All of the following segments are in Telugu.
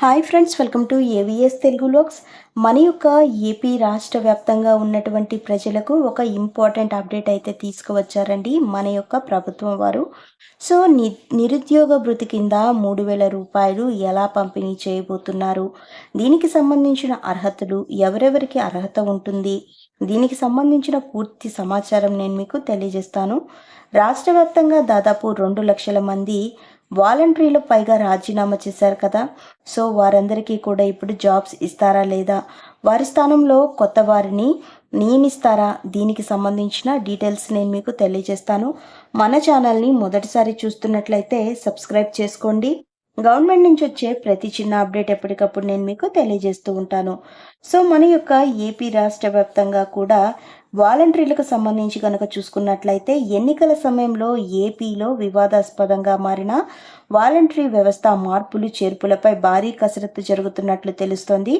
Hi friends, welcome to AVS Telugu vlogs. మన యొక్క ఏపీ రాష్ట్ర వ్యాప్తంగా ఉన్నటువంటి ప్రజలకు ఒక ఇంపార్టెంట్ అప్డేట్ అయితే తీసుకువచ్చారండి మన యొక్క ప్రభుత్వం వారు. సో నిరుద్యోగ భృతి కింద 3,000 రూపాయలు ఎలా పంపిణీ చేయబోతున్నారు, దీనికి సంబంధించిన అర్హతలు, ఎవరెవరికి అర్హత ఉంటుంది, దీనికి సంబంధించిన పూర్తి సమాచారం నేను మీకు తెలియజేస్తాను. రాష్ట్ర వ్యాప్తంగా దాదాపు 2 లక్షల మంది వాలంటీర్లు పైగా రాజీనామా చేశారు కదా. సో వారందరికీ కూడా ఇప్పుడు జాబ్స్ ఇస్తారా లేదా, వారి స్థానంలో కొత్త వారిని నియమిస్తారా, దీనికి సంబంధించిన డీటెయిల్స్ నేను మీకు తెలియజేస్తాను. మన ఛానల్ని మొదటిసారి చూస్తున్నట్లయితే సబ్స్క్రైబ్ చేసుకోండి. గవర్నమెంట్ నుంచి వచ్చే ప్రతి చిన్న అప్డేట్ ఎప్పటికప్పుడు నేను మీకు తెలియజేస్తూ ఉంటాను. సో మన యొక్క ఏపీ రాష్ట్ర వ్యాప్తంగా కూడా వాలంటీర్లకు సంబంధించి కనుక చూసుకున్నట్లయితే ఎన్నికల సమయంలో ఏపీలో వివాదాస్పదంగా మారిన వాలంటరీ వ్యవస్థ మార్పులు చేర్పులపై భారీ కసరత్తు జరుగుతున్నట్లు తెలుస్తోంది.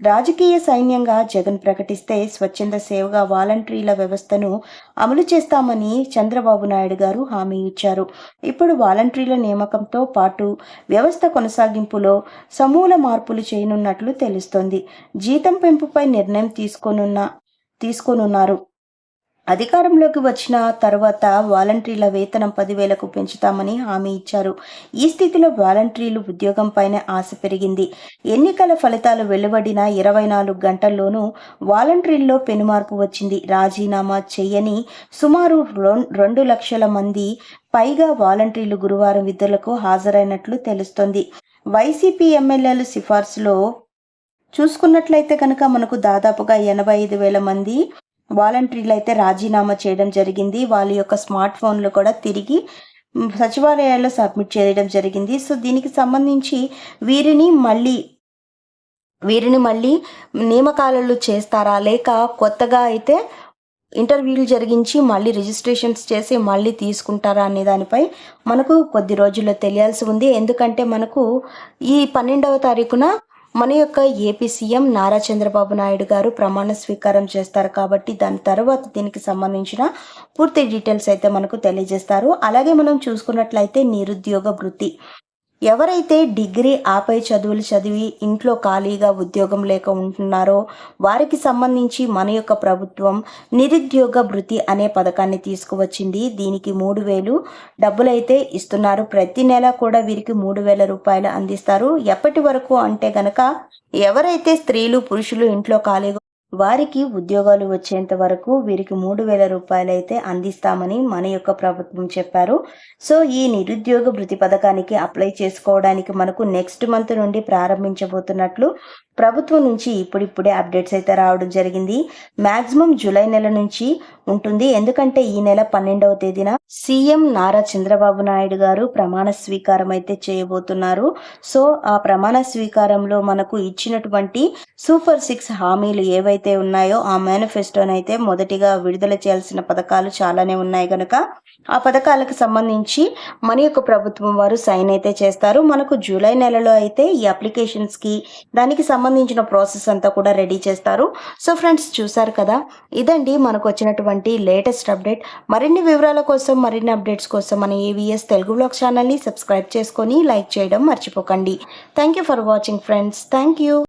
రాజకీయ సైన్యంగా జగన్ ప్రకటిస్తే స్వచ్ఛంద సేవగా వాలంటీర్ల వ్యవస్థను అమలు చేస్తామని చంద్రబాబు నాయుడు గారు హామీ ఇచ్చారు. ఇప్పుడు వాలంటీర్ల నియామకంతో పాటు వ్యవస్థ కొనసాగింపులో సమూల మార్పులు చేయనున్నట్లు తెలుస్తోంది. జీతం పెంపుపై నిర్ణయం తీసుకోనున్నారు. అధికారంలోకి వచ్చిన తర్వాత వాలంటీర్ల వేతనం 10,000కు పెంచుతామని హామీ ఇచ్చారు. ఈ స్థితిలో వాలంటీర్లు ఉద్యోగంపైనే ఆశ పెరిగింది. ఎన్నికల ఫలితాలు వెలువడిన 24 గంటల్లోనూ వాలంటీర్లలో పెనుమార్పు వచ్చింది. రాజీనామా చేయని సుమారు 2 లక్షల మంది పైగా వాలంటీర్లు గురువారం విధులకు హాజరైనట్లు తెలుస్తోంది. వైసీపీ ఎమ్మెల్యేల సిఫార్సులో చూసుకున్నట్లయితే కనుక మనకు దాదాపుగా 85,000 మంది వాలంటీర్లు అయితే రాజీనామా చేయడం జరిగింది. వాళ్ళ యొక్క స్మార్ట్ ఫోన్లు కూడా తిరిగి సచివాలయాల్లో సబ్మిట్ చేయడం జరిగింది. సో దీనికి సంబంధించి వీరిని మళ్ళీ నియామకాలు చేస్తారా, లేక కొత్తగా అయితే ఇంటర్వ్యూలు జరిగించి మళ్ళీ రిజిస్ట్రేషన్స్ చేసి మళ్ళీ తీసుకుంటారా అనే దానిపై మనకు కొద్ది రోజుల్లో తెలియాల్సి ఉంది. ఎందుకంటే మనకు ఈ 12వ తారీఖున మన యొక్క ఏపీ సీఎం నారా చంద్రబాబు నాయుడు గారు ప్రమాణ స్వీకారం చేస్తారు కాబట్టి దాని తర్వాత దీనికి సంబంధించిన పూర్తి డీటెయిల్స్ అయితే మనకు తెలియజేస్తారు. అలాగే మనం చూసుకున్నట్లయితే నిరుద్యోగ భృతి, ఎవరైతే డిగ్రీ ఆపై చదువులు చదివి ఇంట్లో ఖాళీగా ఉద్యోగం లేక ఉంటున్నారో వారికి సంబంధించి మన యొక్క ప్రభుత్వం నిరుద్యోగ భృతి అనే పథకాన్ని తీసుకువచ్చింది. దీనికి 3,000 డబ్బులైతే ఇస్తున్నారు. ప్రతి నెల కూడా వీరికి 3,000 రూపాయలు అందిస్తారు. ఎప్పటి వరకు అంటే గనక ఎవరైతే స్త్రీలు పురుషులు ఇంట్లో ఖాళీగా వారికి ఉద్యోగాలు వచ్చేంత వరకు వీరికి 3,000 రూపాయలు అయితే అందిస్తామని మన యొక్క ప్రభుత్వం చెప్పారు. సో ఈ నిరుద్యోగ భృతి పథకానికి అప్లై చేసుకోవడానికి మనకు నెక్స్ట్ మంత్ నుండి ప్రారంభించబోతున్నట్లు ప్రభుత్వం నుంచి ఇప్పుడిప్పుడే అప్డేట్స్ అయితే రావడం జరిగింది. మ్యాక్సిమం జూలై నెల నుంచి ఉంటుంది. ఎందుకంటే ఈ నెల 12వ తేదీన సీఎం నారా చంద్రబాబు నాయుడు గారు ప్రమాణ స్వీకారం అయితే చేయబోతున్నారు. సో ఆ ప్రమాణ స్వీకారంలో మనకు ఇచ్చినటువంటి సూపర్ 6 హామీలు ఏవైతే ఉన్నాయో ఆ మేనిఫెస్టోనైతే మొదటిగా విడుదల చేయాల్సిన పథకాలు చాలానే ఉన్నాయి కనుక ఆ పథకాలకు సంబంధించి మన యొక్క ప్రభుత్వం వారు సైన్ అయితే చేస్తారు. మనకు జూలై నెలలో అయితే ఈ అప్లికేషన్స్కి దానికి సంబంధించిన ప్రాసెస్ అంతా కూడా రెడీ చేస్తారు. సో ఫ్రెండ్స్, చూసారు కదా, ఇదండి మనకు వచ్చినటువంటి లేటెస్ట్ అప్డేట్. మరిన్ని వివరాల కోసం, మరిన్ని అప్డేట్స్ కోసం మన ఏవిఎస్ తెలుగు వ్లాగ్ ఛానల్ని సబ్స్క్రైబ్ చేసుకొని లైక్ చేయడం మర్చిపోకండి. Thank you for watching friends. Thank you.